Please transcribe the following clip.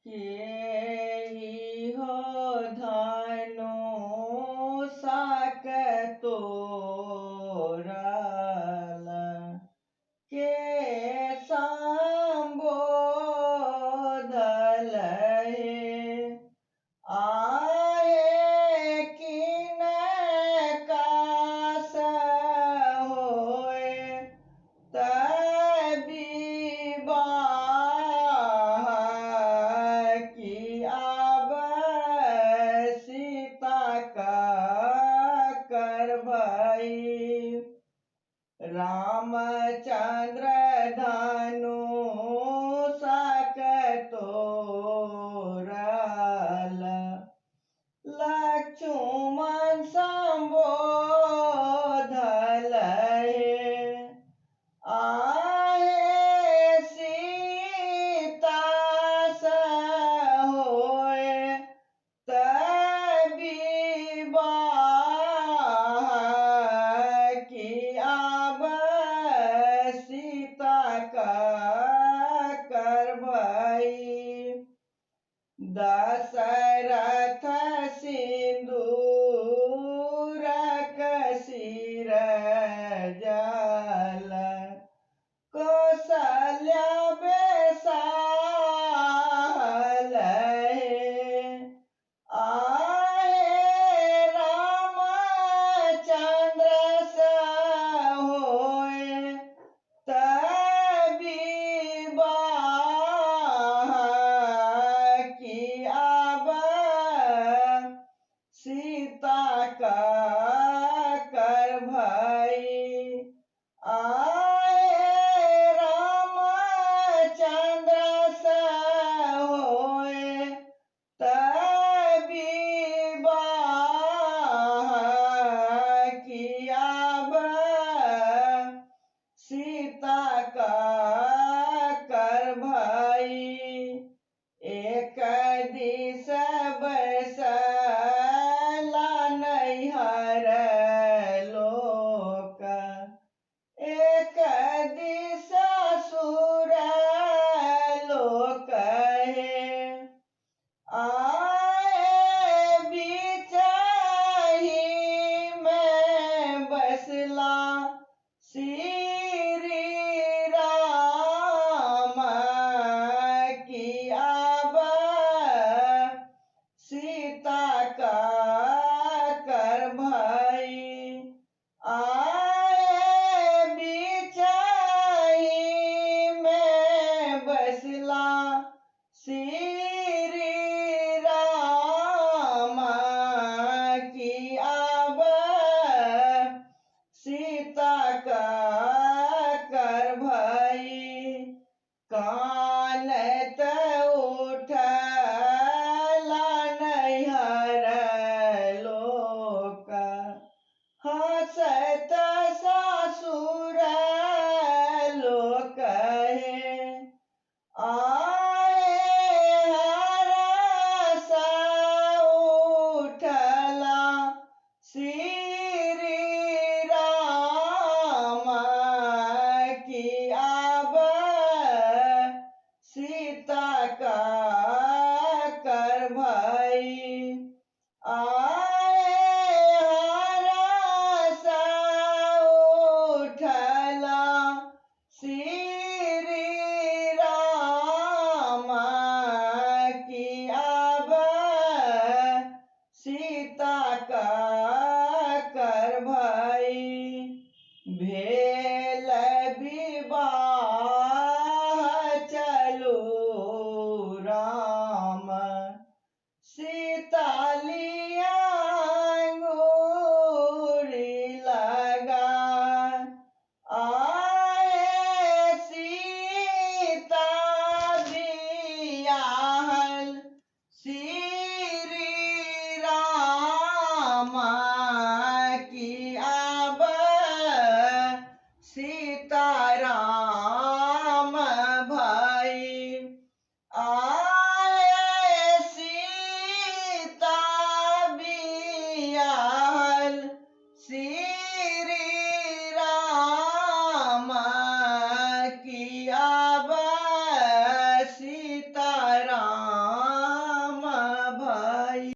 के हो धनु साक तोरल के संबोधल आए किन कास होए तबिबाह की आब सीता का कर भई रामचंद्र धनु साक तोरल लक्ष्मण संबोधल आए सीता होए तबिबाह की आब सीता का कर भई दशरथ सिंदूर कसीर जल कौशल्या बेसाहल आए रामचंद्र होए तबिबाह की आब सीता का कर भई आए रामचंद्र होए तबिबाह की आब सीता का कर भई एक दिस बैसला नैहर लोक एक दिस सुर लोक आए बिचही में बसला श्री राम की आब सीता का कर भई आए बिचही में बसला श्री राम की आब सीता का कर भई कानत उठला नैहर लोक हंसत ससुर लोक आए हरस उठला श्री राम की आब सीता का